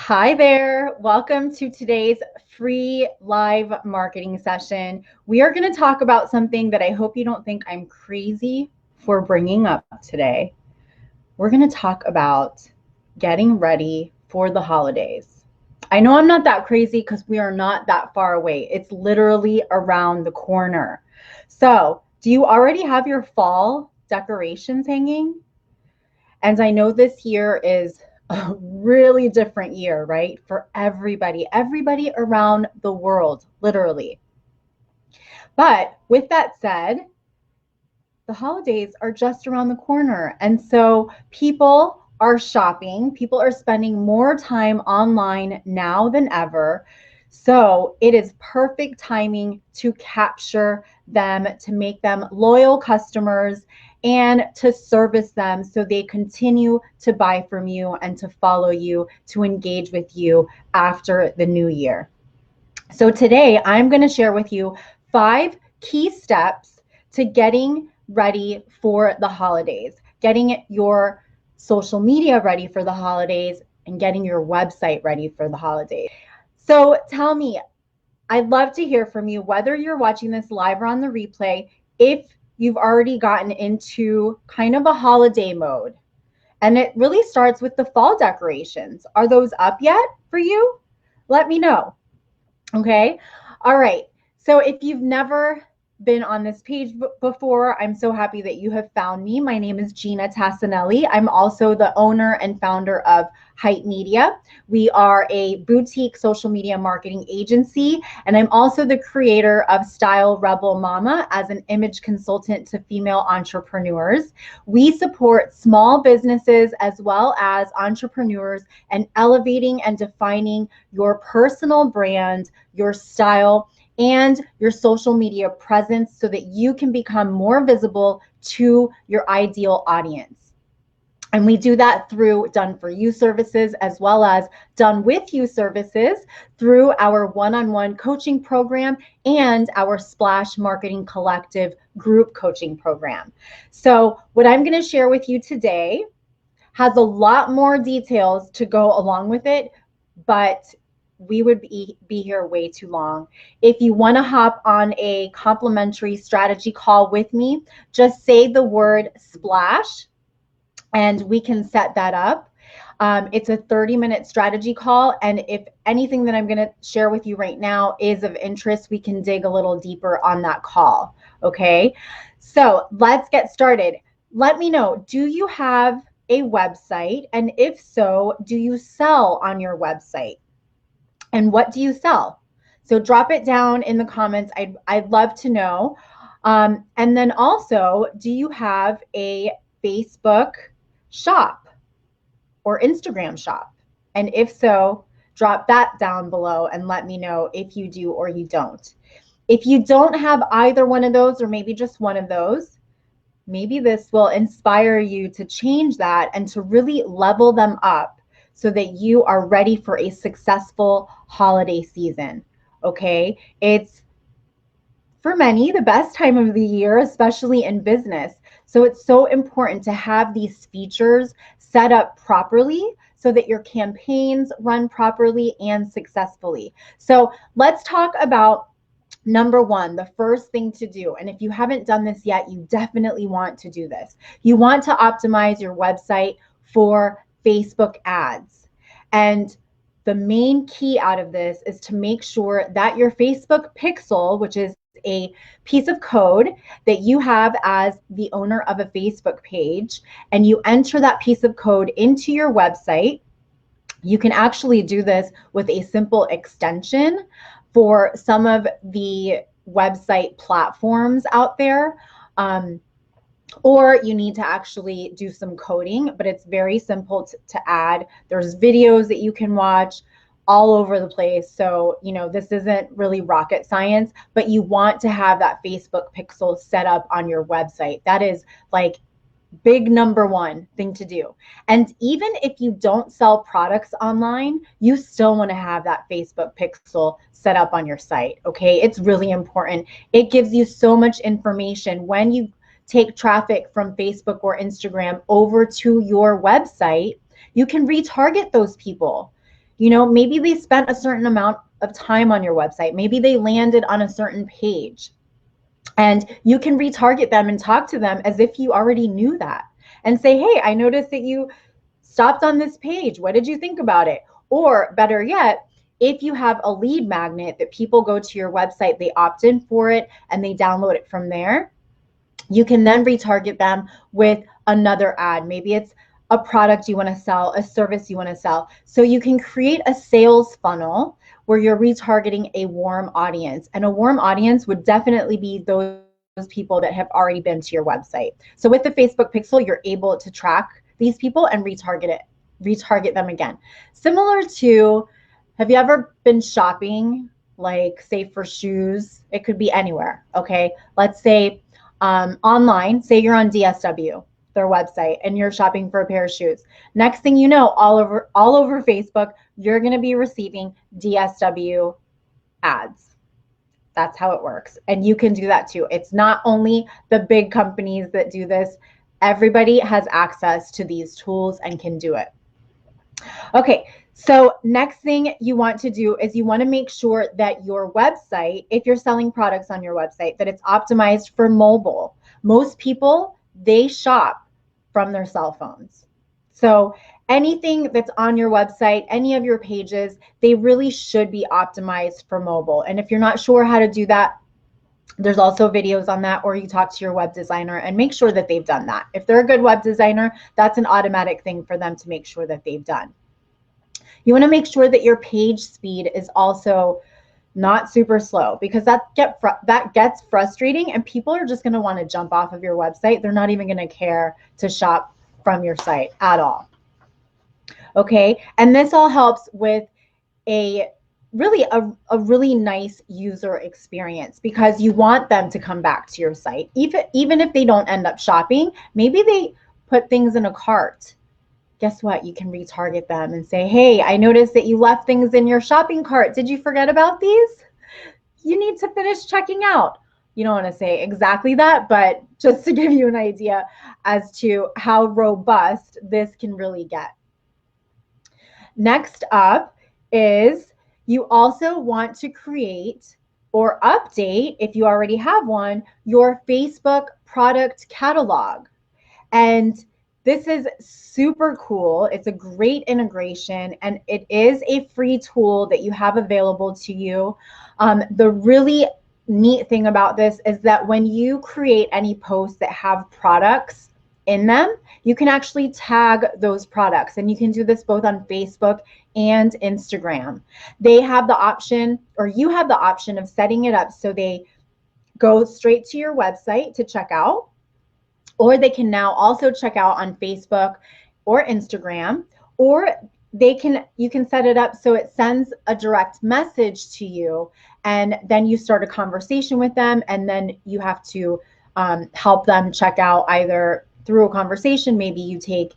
Hi there. Welcome to today's free live marketing session. We are going to talk about something that I hope you don't think I'm crazy for bringing up today. We're going to talk about getting ready for the holidays. I know I'm not that crazy because we are not that far away. It's literally around the corner. So, do you already have your fall decorations hanging? And I know this year is a really different year, right? For everybody around the world, literally. But with that said, the holidays are just around the corner. And so people are shopping, people are spending more time online now than ever. So it is perfect timing to capture them, to make them loyal customers, and to service them so they continue to buy from you and to follow you, to engage with you after the new year. So today I'm going to share with you 5 key steps to getting ready for the holidays, getting your social media ready for the holidays, and getting your website ready for the holidays. So tell me, I'd love to hear from you, whether you're watching this live or on the replay, if you've already gotten into kind of a holiday mode. And it really starts with the fall decorations. Are those up yet for you? Let me know. Okay. All right. So if you've never been on this page before, I'm so happy that you have found me. My name is Ginna. I'm also the owner and founder of Hype Media. We are a boutique social media marketing agency, and I'm also the creator of Style Rebel Mama as an image consultant to female entrepreneurs. We support small businesses as well as entrepreneurs and elevating and defining your personal brand, your style, and your social media presence so that you can become more visible to your ideal audience. And we do that through done for you services as well as done with you services through our one-on-one coaching program and our Splash Marketing Collective group coaching program. So what I'm going to share with you today has a lot more details to go along with it, but we would be here way too long. If you want to hop on a complimentary strategy call with me, just say the word splash and we can set that up. It's a 30-minute strategy call. And if anything that I'm going to share with you right now is of interest, we can dig a little deeper on that call. Okay. So let's get started. Let me know, do you have a website? And if so, do you sell on your website? And what do you sell? So drop it down in the comments. I'd love to know. And then also, do you have a Facebook shop or Instagram shop? And if so, drop that down below and let me know if you do or you don't. If you don't have either one of those, or maybe just one of those, maybe this will inspire you to change that and to really level them up so that you are ready for a successful holiday season. Okay. It's for many the best time of the year, especially in business. So it's so important to have these features set up properly so that your campaigns run properly and successfully. So let's talk about number one, the first thing to do. And if you haven't done this yet, you definitely want to do this. You want to optimize your website for Facebook ads. And the main key out of this is to make sure that your Facebook pixel, which is a piece of code that you have as the owner of a Facebook page, and you enter that piece of code into your website. You can actually do this with a simple extension for some of the website platforms out there. Or you need to actually do some coding, but it's very simple to add. There's videos that you can watch all over the place. So, this isn't really rocket science, but you want to have that Facebook pixel set up on your website. That is like big number one thing to do. And even if you don't sell products online, you still want to have that Facebook pixel set up on your site. Okay. It's really important. It gives you so much information when you take traffic from Facebook or Instagram over to your website. You can retarget those people. Maybe they spent a certain amount of time on your website. Maybe they landed on a certain page. And you can retarget them and talk to them as if you already knew that and say, hey, I noticed that you stopped on this page. What did you think about it? Or better yet, if you have a lead magnet that people go to your website, they opt in for it and they download it from there, you can then retarget them with another ad. Maybe it's a product you want to sell, a service you want to sell. So you can create a sales funnel where you're retargeting a warm audience. And a warm audience would definitely be those people that have already been to your website. So with the Facebook Pixel, you're able to track these people and retarget them again. Similar to, have you ever been shopping, like say for shoes? It could be anywhere, okay? Let's say online, say you're on DSW, their website, and you're shopping for a pair of shoes. Next thing you know, all over Facebook, you're going to be receiving DSW ads. That's how it works. And you can do that too. It's not only the big companies that do this. Everybody has access to these tools and can do it. Okay, so next thing you want to do is you want to make sure that your website, if you're selling products on your website, that it's optimized for mobile. Most people, they shop from their cell phones. So anything that's on your website, any of your pages, they really should be optimized for mobile. And if you're not sure how to do that, there's also videos on that, or you talk to your web designer and make sure that they've done that. If they're a good web designer, that's an automatic thing for them to make sure that they've done. You want to make sure that your page speed is also not super slow, because that gets frustrating and people are just going to want to jump off of your website. They're not even going to care to shop from your site at all. Okay, and this all helps with a really nice user experience, because you want them to come back to your site. Even if they don't end up shopping, maybe they put things in a cart. Guess what? You can retarget them and say, hey, I noticed that you left things in your shopping cart. Did you forget about these? You need to finish checking out. You don't want to say exactly that, but just to give you an idea as to how robust this can really get. Next up is you also want to create or update, if you already have one, your Facebook product catalog. And this is super cool. It's a great integration, and it is a free tool that you have available to you. The really neat thing about this is that when you create any posts that have products in them, you can actually tag those products, and you can do this both on Facebook and Instagram. They have the option, or you have the option of setting it up so they go straight to your website to check out, or they can now also check out on Facebook or Instagram, or you can set it up so it sends a direct message to you, and then you start a conversation with them, and then you have to help them check out either through a conversation. Maybe you take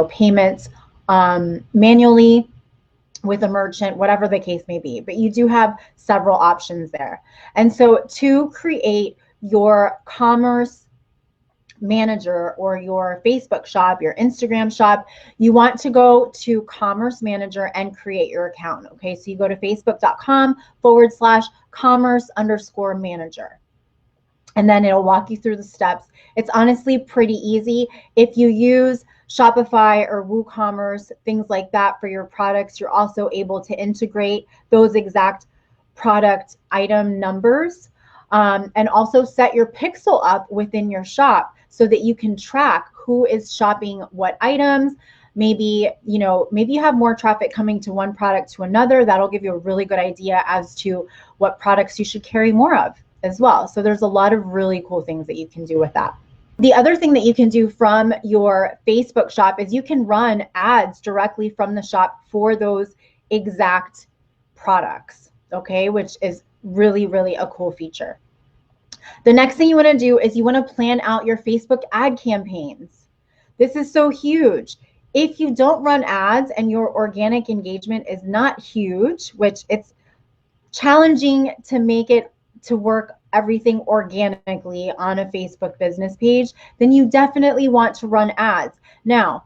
payments manually with a merchant, whatever the case may be, but you do have several options there. And so to create your commerce manager or your Facebook shop, your Instagram shop, you want to go to Commerce Manager and create your account. Okay, so you go to facebook.com/commerce_manager. And then it'll walk you through the steps. It's honestly pretty easy. If you use Shopify or WooCommerce, things like that for your products, you're also able to integrate those exact product item numbers, and also set your pixel up within your shop so that you can track who is shopping what items. Maybe you have more traffic coming to one product to another. That'll give you a really good idea as to what products you should carry more of as well. So there's a lot of really cool things that you can do with that. The other thing that you can do from your Facebook shop is you can run ads directly from the shop for those exact products, okay, which is really, really a cool feature. The next thing you want to do is you want to plan out your Facebook ad campaigns. This is so huge. If you don't run ads and your organic engagement is not huge, which it's challenging to make it to work everything organically on a Facebook business page, then you definitely want to run ads. Now,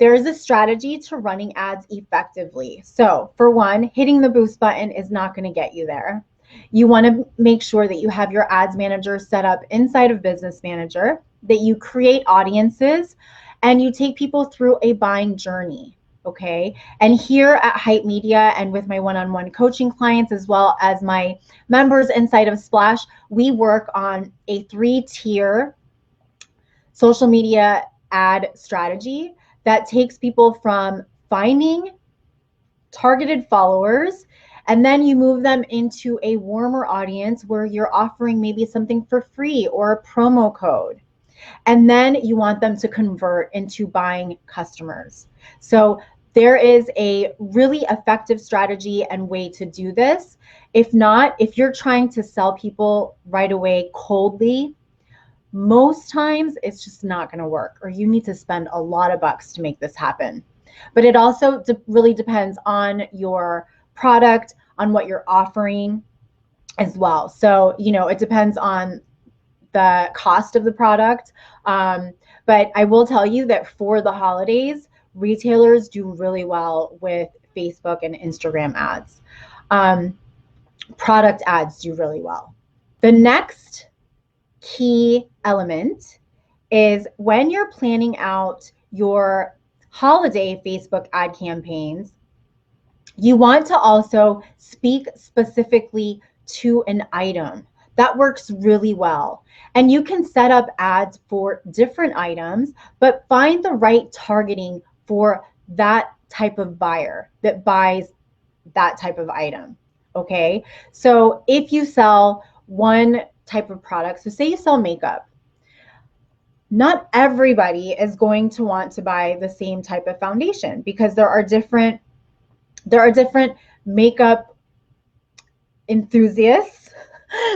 there is a strategy to running ads effectively. So for one, hitting the boost button is not going to get you there. You want to make sure that you have your ads manager set up inside of Business Manager, that you create audiences, and you take people through a buying journey. Okay. And here at Hype Media and with my one-on-one coaching clients, as well as my members inside of Splash, we work on a 3-tier social media ad strategy that takes people from finding targeted followers, and then you move them into a warmer audience where you're offering maybe something for free or a promo code. And then you want them to convert into buying customers. So there is a really effective strategy and way to do this. If not, if you're trying to sell people right away coldly, most times it's just not going to work, or you need to spend a lot of bucks to make this happen. But it also really depends on your product, on what you're offering as well. So, it depends on the cost of the product. But I will tell you that for the holidays, retailers do really well with Facebook and Instagram ads. Product ads do really well. The next key element is when you're planning out your holiday Facebook ad campaigns, you want to also speak specifically to an item. That works really well. And you can set up ads for different items, but find the right targeting for that type of buyer that buys that type of item. Okay. So if you sell one type of product, so say you sell makeup, not everybody is going to want to buy the same type of foundation, because there are different makeup enthusiasts.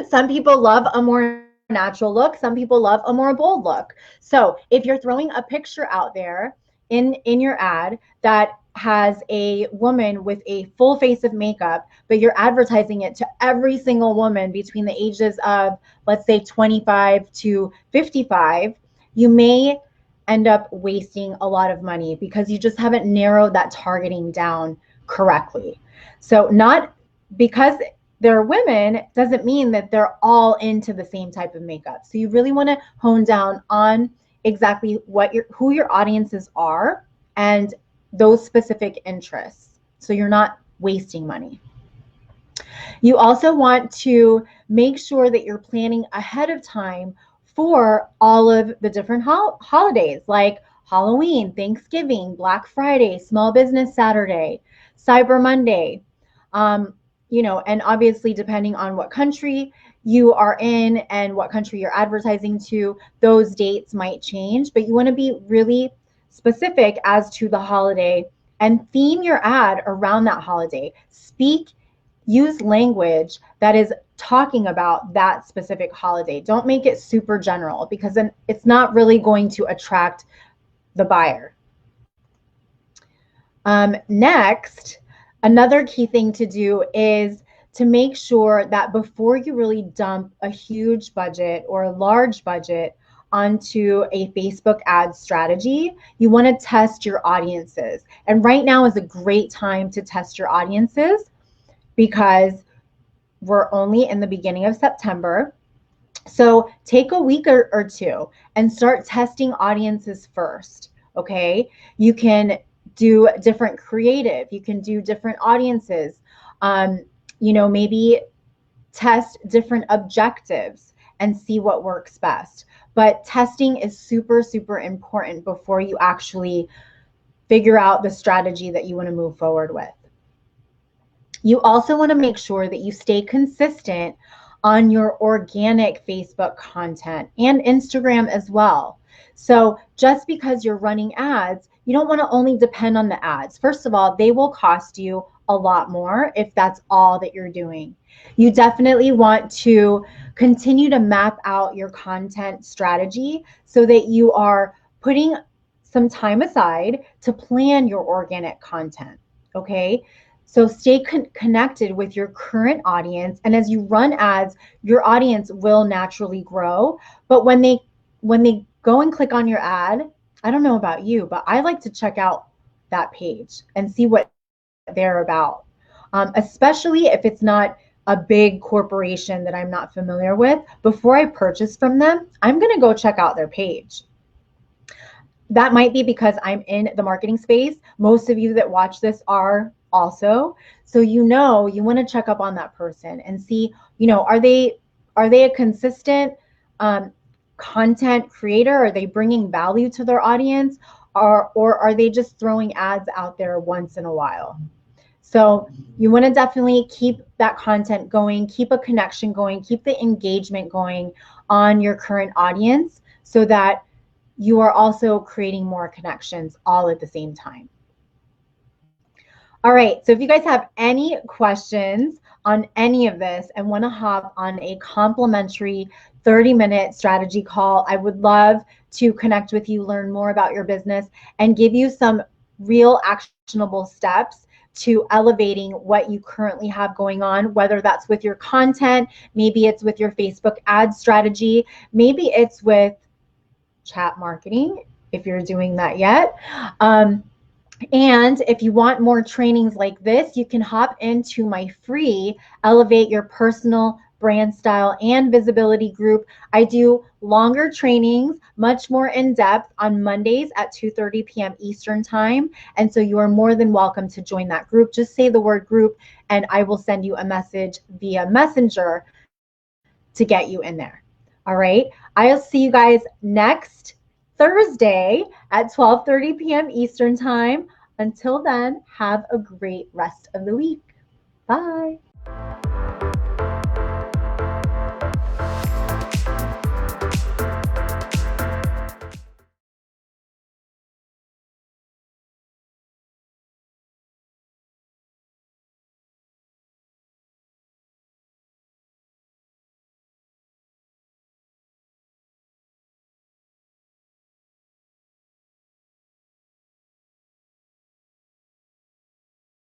Some people love a more natural look. Some people love a more bold look. So if you're throwing a picture out there in your ad that has a woman with a full face of makeup, but you're advertising it to every single woman between the ages of, let's say, 25 to 55, you may end up wasting a lot of money because you just haven't narrowed that targeting down correctly. So not because they're women doesn't mean that they're all into the same type of makeup. So you really want to hone down on exactly who your audiences are and those specific interests, so you're not wasting money. You also want to make sure that you're planning ahead of time for all of the different holidays, like Halloween, Thanksgiving, Black Friday, Small Business Saturday, Cyber Monday, and obviously depending on what country you are in and what country you're advertising to, those dates might change, but you want to be really specific as to the holiday and theme your ad around that holiday. Use language that is talking about that specific holiday. Don't make it super general, because then it's not really going to attract the buyer. Next, another key thing to do is to make sure that before you really dump a huge budget or a large budget onto a Facebook ad strategy, you want to test your audiences. And right now is a great time to test your audiences, because we're only in the beginning of September. So take a week or two and start testing audiences first. Okay. You can do different creative. You can do different audiences. Maybe test different objectives and see what works best. But testing is super, super important before you actually figure out the strategy that you want to move forward with. You also want to make sure that you stay consistent on your organic Facebook content and Instagram as well. So just because you're running ads, you don't want to only depend on the ads. First of all, they will cost you a lot more if that's all that you're doing. You definitely want to continue to map out your content strategy so that you are putting some time aside to plan your organic content. Okay. So stay connected with your current audience. And as you run ads, your audience will naturally grow. But when they go and click on your ad, I don't know about you, but I like to check out that page and see what they're about. Especially if it's not a big corporation that I'm not familiar with. Before I purchase from them, I'm going to go check out their page. That might be because I'm in the marketing space. Most of you that watch this are also. So you want to check up on that person and see, are they a consistent content creator? Are they bringing value to their audience? Or are they just throwing ads out there once in a while? So you want to definitely keep that content going, keep a connection going, keep the engagement going on your current audience so that you are also creating more connections all at the same time. All right, so if you guys have any questions on any of this and want to hop on a complimentary 30-minute strategy call, I would love to connect with you, learn more about your business, and give you some real actionable steps to elevating what you currently have going on, whether that's with your content, maybe it's with your Facebook ad strategy, maybe it's with chat marketing, if you're doing that yet. And if you want more trainings like this, you can hop into my free Elevate Your Personal Brand Style and Visibility group. I do longer trainings, much more in depth on Mondays at 2:30 p.m. Eastern time. And so you are more than welcome to join that group. Just say the word group and I will send you a message via Messenger to get you in there. All right. I'll see you guys next Thursday at 12:30 p.m. Eastern time. Until then, have a great rest of the week. Bye.